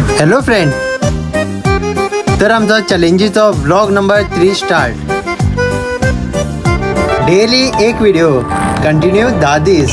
Hello friend, तर आमचा चॅलेंजीचा vlog number 3 start. Daily एक व्हिडिओ कंटिन्यू 10 दिवस.